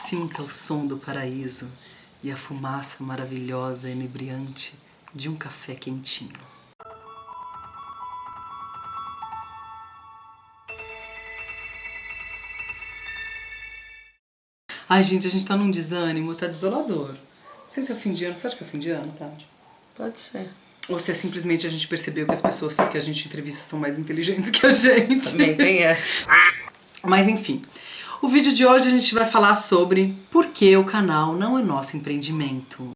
Sinta o som do paraíso e a fumaça maravilhosa e inebriante de um café quentinho. Ai, gente, a gente tá num desânimo, tá desolador. Não sei se é fim de ano. Você acha que é fim de ano, Tati? Pode ser. Ou se é simplesmente a gente percebeu que as pessoas que a gente entrevista são mais inteligentes que a gente. Também tem essa. Mas enfim, o vídeo de hoje a gente vai falar sobre por que o canal não é nosso empreendimento.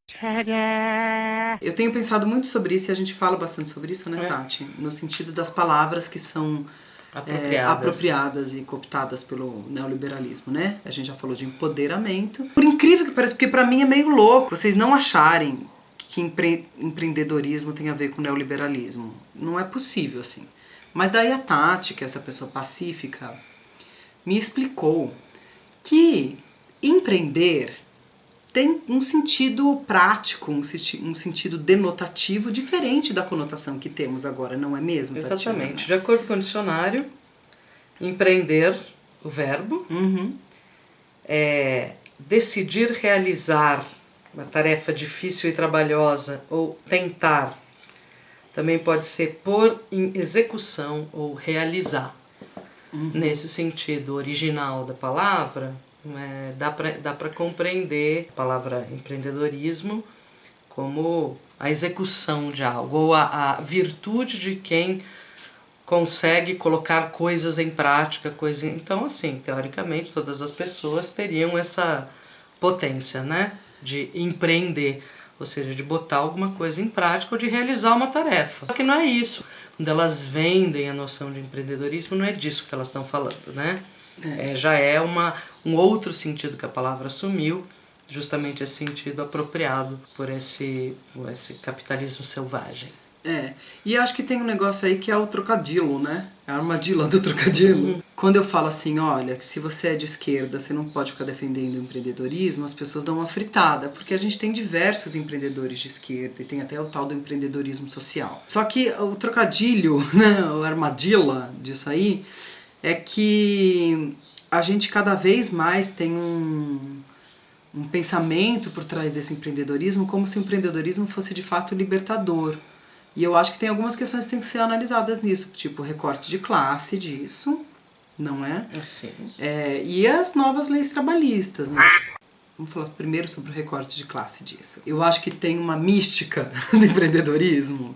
Eu tenho pensado muito sobre isso e a gente fala bastante sobre isso, né, Tati? No sentido das palavras que são apropriadas e cooptadas pelo neoliberalismo, né? A gente já falou de empoderamento. Por incrível que pareça, porque pra mim é meio louco vocês não acharem que empreendedorismo tem a ver com neoliberalismo. Não é possível, assim. Mas daí a Tati, que é essa pessoa pacífica, me explicou que empreender tem um sentido prático, um sentido denotativo diferente da conotação que temos agora, não é mesmo, Tatiana? Exatamente. De acordo com o dicionário, empreender, o verbo, é decidir realizar uma tarefa difícil e trabalhosa ou tentar. Também pode ser pôr em execução ou realizar. Nesse sentido original da palavra, dá para compreender a palavra empreendedorismo como a execução de algo, ou a virtude de quem consegue colocar coisas em prática. Então, assim, teoricamente, todas as pessoas teriam essa potência, né, de empreender, ou seja, de botar alguma coisa em prática ou de realizar uma tarefa. Só que não é isso. Quando elas vendem a noção de empreendedorismo, não é disso que elas estão falando, né? Já é um outro sentido que a palavra assumiu, justamente esse sentido apropriado por esse capitalismo selvagem. E acho que tem um negócio aí que é o trocadilho, né? A armadilha do trocadilho. Quando eu falo assim, olha, que se você é de esquerda, você não pode ficar defendendo o empreendedorismo, as pessoas dão uma fritada, porque a gente tem diversos empreendedores de esquerda e tem até o tal do empreendedorismo social. Só que o trocadilho, né, a armadilha disso aí, é que a gente cada vez mais tem um pensamento por trás desse empreendedorismo como se o empreendedorismo fosse de fato libertador. E eu acho que tem algumas questões que têm que ser analisadas nisso, tipo o recorte de classe disso, não é? Sim. E as novas leis trabalhistas, né? Vamos falar primeiro sobre o recorte de classe disso. Eu acho que tem uma mística do empreendedorismo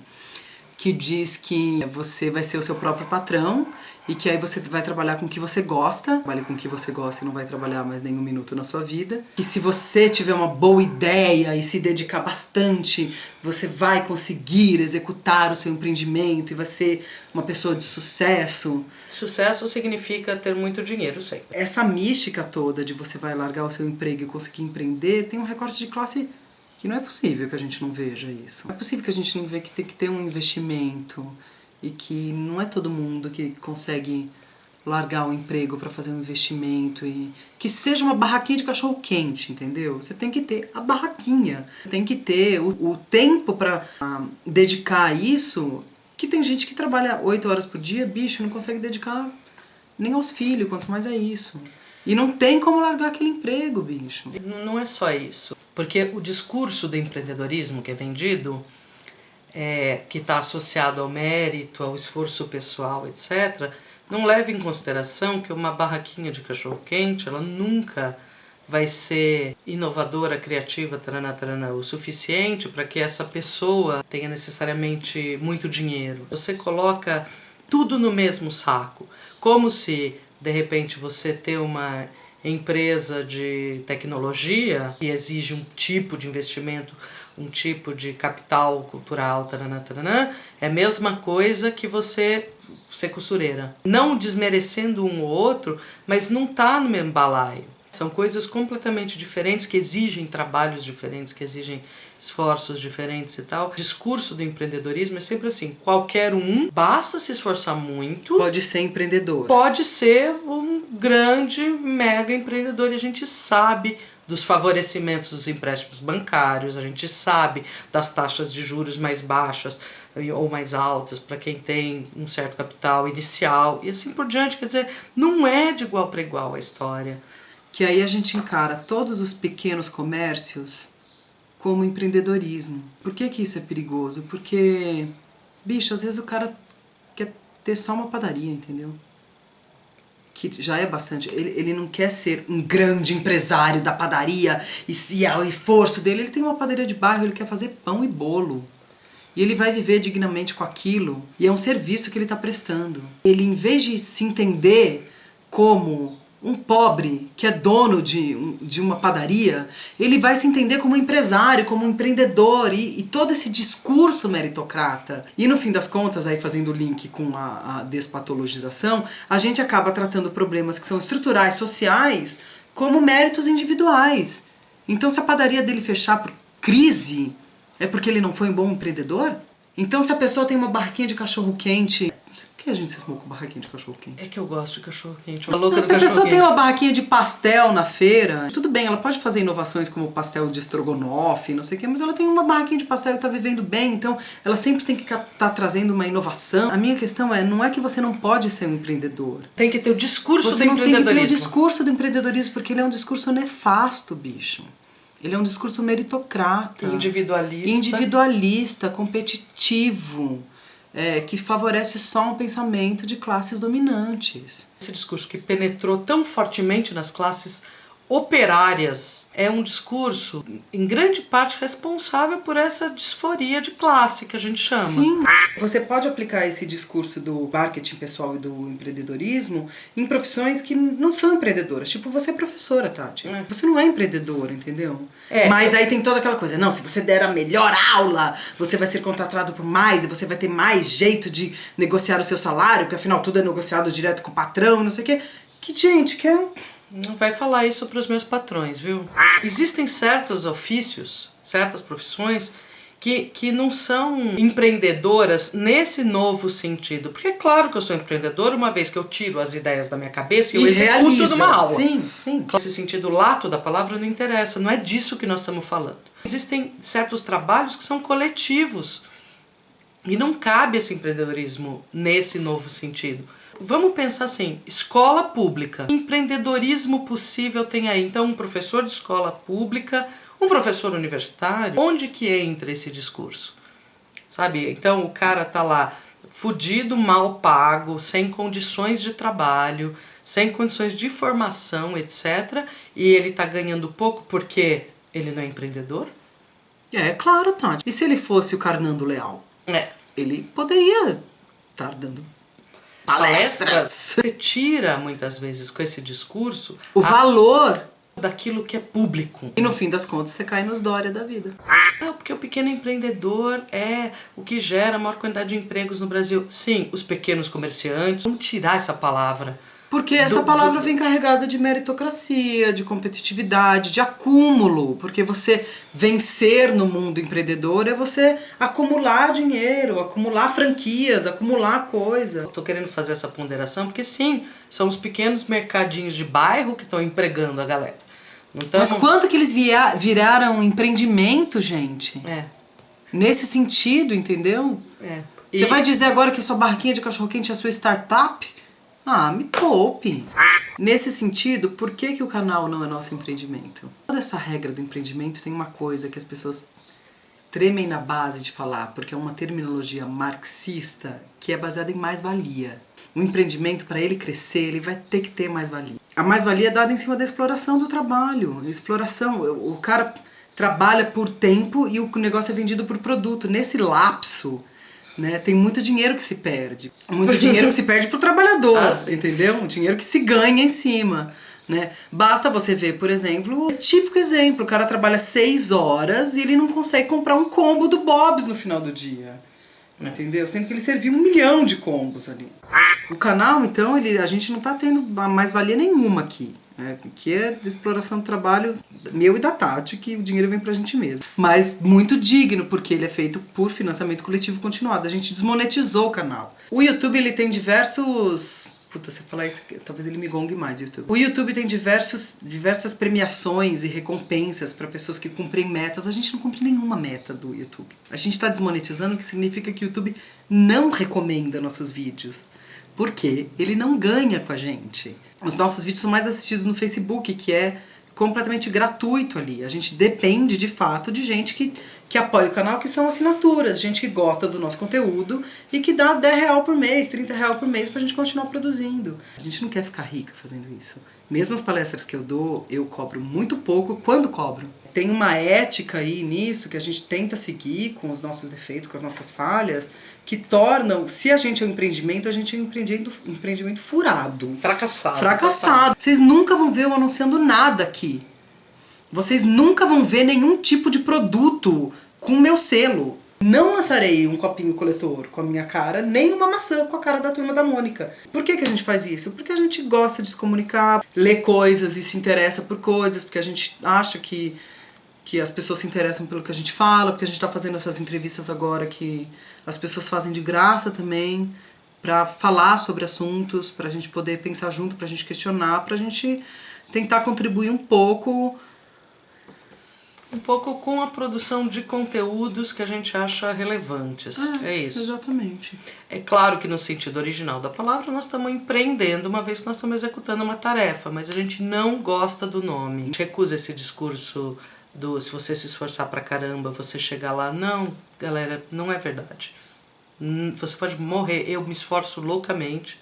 que diz que você vai ser o seu próprio patrão e que aí você vai trabalhar com o que você gosta, trabalhe com o que você gosta e não vai trabalhar mais nenhum minuto na sua vida. Que se você tiver uma boa ideia e se dedicar bastante, você vai conseguir executar o seu empreendimento e vai ser uma pessoa de sucesso. Sucesso significa ter muito dinheiro, sempre. Essa mística toda de você vai largar o seu emprego e conseguir empreender tem um recorte de classe que não é possível que a gente não veja isso. Não é possível que a gente não veja que tem que ter um investimento e que não é todo mundo que consegue largar o emprego para fazer um investimento e que seja uma barraquinha de cachorro quente, entendeu? Você tem que ter a barraquinha, tem que ter o tempo para dedicar a isso, que tem gente que trabalha 8 horas por dia, bicho, não consegue dedicar nem aos filhos, quanto mais é isso. E não tem como largar aquele emprego, bicho. Não é só isso. Porque o discurso do empreendedorismo que é vendido, que está associado ao mérito, ao esforço pessoal, etc., não leva em consideração que uma barraquinha de cachorro-quente, ela nunca vai ser inovadora, criativa, o suficiente para que essa pessoa tenha necessariamente muito dinheiro. Você coloca tudo no mesmo saco, como se de repente você ter uma empresa de tecnologia que exige um tipo de investimento, um tipo de capital cultural, é a mesma coisa que você ser costureira. Não desmerecendo um ou outro, mas não está no mesmo balaio. São coisas completamente diferentes, que exigem trabalhos diferentes, que exigem esforços diferentes e tal. O discurso do empreendedorismo é sempre assim, qualquer um, basta se esforçar muito. Pode ser empreendedor. Pode ser um grande, mega empreendedor, e a gente sabe dos favorecimentos dos empréstimos bancários, a gente sabe das taxas de juros mais baixas ou mais altas para quem tem um certo capital inicial e assim por diante. Quer dizer, não é de igual para igual a história. que aí a gente encara todos os pequenos comércios como empreendedorismo. Por que que isso é perigoso? Porque, bicho, às vezes o cara quer ter só uma padaria, entendeu? Que já é bastante. Ele não quer ser um grande empresário da padaria e é o esforço dele. Ele tem uma padaria de bairro, ele quer fazer pão e bolo. E ele vai viver dignamente com aquilo. E é um serviço que ele está prestando. Ele, em vez de se entender como um pobre que é dono de uma padaria, ele vai se entender como um empresário, como um empreendedor e todo esse discurso meritocrata. E no fim das contas, aí fazendo o link com a despatologização, a gente acaba tratando problemas que são estruturais, sociais, como méritos individuais. Então, se a padaria dele fechar por crise, é porque ele não foi um bom empreendedor? Então, se a pessoa tem uma barraquinha de cachorro-quente... Por que a gente cismou com barraquinha de cachorro-quente? É que eu gosto de cachorro-quente. Se a pessoa tem uma barraquinha de pastel na feira, tudo bem, ela pode fazer inovações como pastel de estrogonofe, não sei o quê, mas ela tem uma barraquinha de pastel e tá vivendo bem, então ela sempre tem que estar trazendo uma inovação. A minha questão não é que você não pode ser um empreendedor. Tem que ter o discurso do empreendedorismo. Você não tem que ter o discurso do empreendedorismo, porque ele é um discurso nefasto, bicho. Ele é um discurso meritocrata. Individualista, competitivo. Que favorece só um pensamento de classes dominantes. Esse discurso que penetrou tão fortemente nas classes operárias é um discurso, em grande parte, responsável por essa disforia de classe que a gente chama. Sim. Você pode aplicar esse discurso do marketing pessoal e do empreendedorismo em profissões que não são empreendedoras. Tipo, você é professora, Tati. Você não é empreendedora, entendeu? Mas daí tem toda aquela coisa. Não, se você der a melhor aula, você vai ser contratado por mais e você vai ter mais jeito de negociar o seu salário, porque afinal tudo é negociado direto com o patrão, não sei o quê. Que gente, que é... Não vai falar isso para os meus patrões, viu? Existem certos ofícios, certas profissões que não são empreendedoras nesse novo sentido. Porque é claro que eu sou empreendedora uma vez que eu tiro as ideias da minha cabeça e eu executo numa aula. Sim, sim. Esse sentido lato da palavra não interessa, não é disso que nós estamos falando. Existem certos trabalhos que são coletivos e não cabe esse empreendedorismo nesse novo sentido. Vamos pensar assim, escola pública, que empreendedorismo possível tem aí? Então, um professor de escola pública, um professor universitário, onde que entra esse discurso? Sabe, então o cara tá lá fudido, mal pago, sem condições de trabalho, sem condições de formação, etc. E ele tá ganhando pouco porque ele não é empreendedor? É claro, Tati. E se ele fosse o Carnando Leal? Ele poderia estar dando palestras. Você tira, muitas vezes, com esse discurso... o valor daquilo que é público. E no fim das contas você cai nos Dória da vida. Porque o pequeno empreendedor é o que gera a maior quantidade de empregos no Brasil. Sim, os pequenos comerciantes. Vamos tirar essa palavra. Porque essa palavra vem carregada de meritocracia, de competitividade, de acúmulo. Porque você vencer no mundo empreendedor é você acumular dinheiro, acumular franquias, acumular coisa. Eu tô querendo fazer essa ponderação porque sim, são os pequenos mercadinhos de bairro que estão empregando a galera. Então, mas quanto que eles viraram empreendimento, gente? Nesse sentido, entendeu? Você vai dizer agora que sua barraquinha de cachorro-quente é sua startup? Ah, me poupe. Nesse sentido, por que o canal não é nosso empreendimento? Toda essa regra do empreendimento tem uma coisa que as pessoas tremem na base de falar, porque é uma terminologia marxista que é baseada em mais-valia. O empreendimento, para ele crescer, ele vai ter que ter mais-valia. A mais-valia é dada em cima da exploração do trabalho. Exploração, o cara trabalha por tempo e o negócio é vendido por produto. Nesse lapso... tem muito dinheiro que se perde. Muito dinheiro que se perde pro trabalhador, entendeu? Um dinheiro que se ganha em cima, Basta você ver, por exemplo, típico exemplo, o cara trabalha 6 horas e ele não consegue comprar um combo do Bob's no final do dia. Entendeu? Sendo que ele serviu 1 milhão de combos ali. O canal, então, a gente não tá tendo mais-valia nenhuma aqui. Que é de exploração do trabalho meu e da Tati, que o dinheiro vem pra gente mesmo. Mas muito digno, porque ele é feito por financiamento coletivo continuado. A gente desmonetizou o canal. O YouTube, ele tem diversos... Puta, se eu falar isso, talvez ele me gongue mais, o YouTube. O YouTube tem diversas premiações e recompensas para pessoas que cumprem metas. A gente não cumpre nenhuma meta do YouTube. A gente tá desmonetizando, o que significa que o YouTube não recomenda nossos vídeos. Porque ele não ganha com a gente. Os nossos vídeos são mais assistidos no Facebook, que é completamente gratuito ali. A gente depende, de fato, de gente que apoia o canal, que são assinaturas, gente que gosta do nosso conteúdo e que dá R$10 por mês, R$30 por mês pra gente continuar produzindo. A gente não quer ficar rica fazendo isso. Mesmo as palestras que eu dou, eu cobro muito pouco quando cobro. Tem uma ética aí nisso que a gente tenta seguir com os nossos defeitos, com as nossas falhas, que tornam, se a gente é um empreendimento, a gente é um empreendimento furado. Fracassado. Fracassado. Vocês nunca vão ver eu anunciando nada aqui. Vocês nunca vão ver nenhum tipo de produto com o meu selo. Não lançarei um copinho coletor com a minha cara, nem uma maçã com a cara da Turma da Mônica. Por que a gente faz isso? Porque a gente gosta de se comunicar, lê coisas e se interessa por coisas, porque a gente acha que as pessoas se interessam pelo que a gente fala, porque a gente tá fazendo essas entrevistas agora que as pessoas fazem de graça também, pra falar sobre assuntos, pra gente poder pensar junto, pra gente questionar, pra gente tentar contribuir um pouco com a produção de conteúdos que a gente acha relevantes. É isso. Exatamente. É claro que no sentido original da palavra nós estamos empreendendo, uma vez que nós estamos executando uma tarefa, mas a gente não gosta do nome. A gente recusa esse discurso se você se esforçar pra caramba, você chegar lá. Não, galera, não é verdade. Você pode morrer. Eu me esforço loucamente.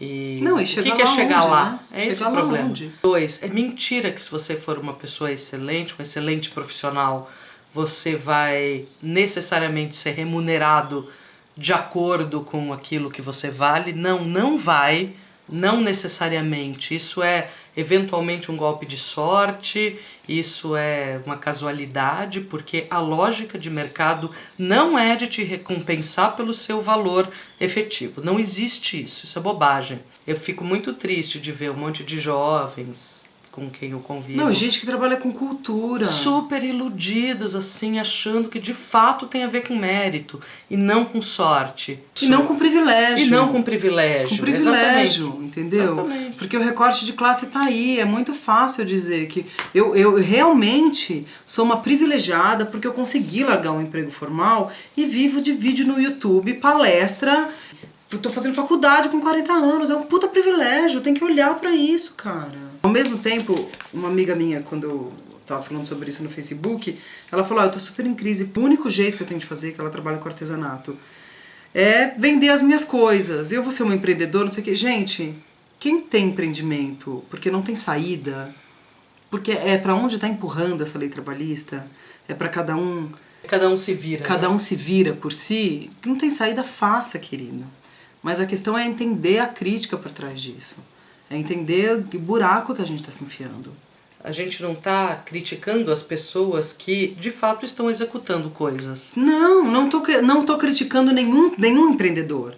E não, e o chegar que é chegar onde, lá? Né? É esse o problema. Onde? 2, é mentira que se você for uma pessoa excelente, um excelente profissional, você vai necessariamente ser remunerado de acordo com aquilo que você vale. Não, não vai. Não necessariamente. Isso é eventualmente um golpe de sorte, isso é uma casualidade, porque a lógica de mercado não é de te recompensar pelo seu valor efetivo. Não existe isso, isso é bobagem. Eu fico muito triste de ver um monte de jovens com quem eu convivo. Não, gente que trabalha com cultura. Super iludidos, assim, achando que de fato tem a ver com mérito e não com sorte. E não com privilégio. E não com privilégio. Com privilégio, exatamente. Entendeu? Exatamente. Porque o recorte de classe tá aí. É muito fácil dizer que eu realmente sou uma privilegiada porque eu consegui largar um emprego formal e vivo de vídeo no YouTube, palestra. Eu tô fazendo faculdade com 40 anos. É um puta privilégio. Tem que olhar pra isso, cara. Ao mesmo tempo, uma amiga minha, quando eu tava falando sobre isso no Facebook, ela falou, eu tô super em crise, o único jeito que eu tenho de fazer, que ela trabalha com artesanato, é vender as minhas coisas. Eu vou ser uma empreendedora, não sei o que. Gente, quem tem empreendimento, porque não tem saída, porque é pra onde tá empurrando essa lei trabalhista, é pra cada um... Cada um se vira. Cada um se vira por si, não tem saída, faça, querido. Mas a questão é entender a crítica por trás disso. É entender o buraco que a gente está se enfiando. A gente não está criticando as pessoas que, de fato, estão executando coisas. Não tô criticando nenhum empreendedor.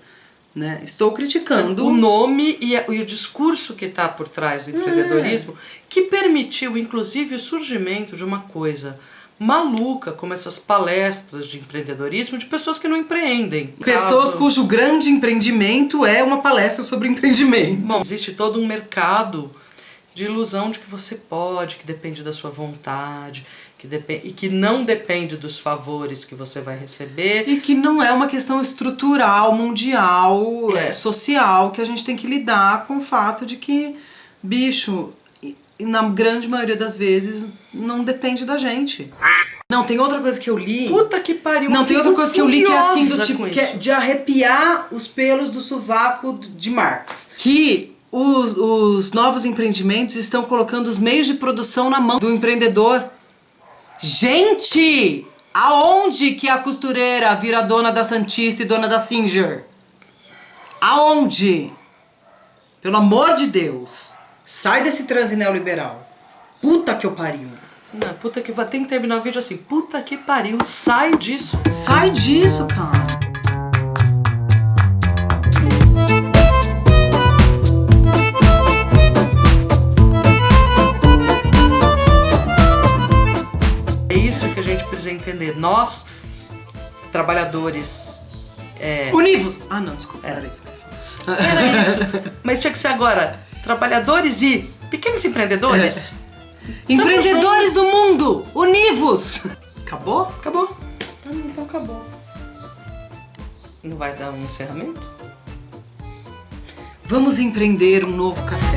Né? Estou criticando... O nome e o discurso que está por trás do empreendedorismo, que permitiu, inclusive, o surgimento de uma coisa maluca, como essas palestras de empreendedorismo de pessoas que não empreendem. Pessoas cujo grande empreendimento é uma palestra sobre empreendimento. Bom, existe todo um mercado de ilusão de que você pode, que depende da sua vontade, e que não depende dos favores que você vai receber. E que não é uma questão estrutural, mundial, social, que a gente tem que lidar com o fato de que, bicho... na grande maioria das vezes, não depende da gente. Não, tem outra coisa que eu li... Puta que pariu! Não, tem outra coisa que eu li que é assim, do tipo, que é de arrepiar os pelos do sovaco de Marx. Que os novos empreendimentos estão colocando os meios de produção na mão do empreendedor. Gente! Aonde que a costureira vira dona da Santista e dona da Singer? Aonde? Pelo amor de Deus! Sai desse transe neoliberal. Puta que eu pariu. Não, puta que vai ter que terminar o vídeo assim. Puta que pariu, sai disso. Sai disso, cara. É isso que a gente precisa entender. Nós, trabalhadores... Univos! Ah, não, desculpa. Era isso que você falou. Era isso. Mas tinha que ser agora... Trabalhadores e pequenos empreendedores. Empreendedores do mundo, univos! Acabou? Acabou. Então acabou. Não vai dar um encerramento? Vamos empreender um novo café.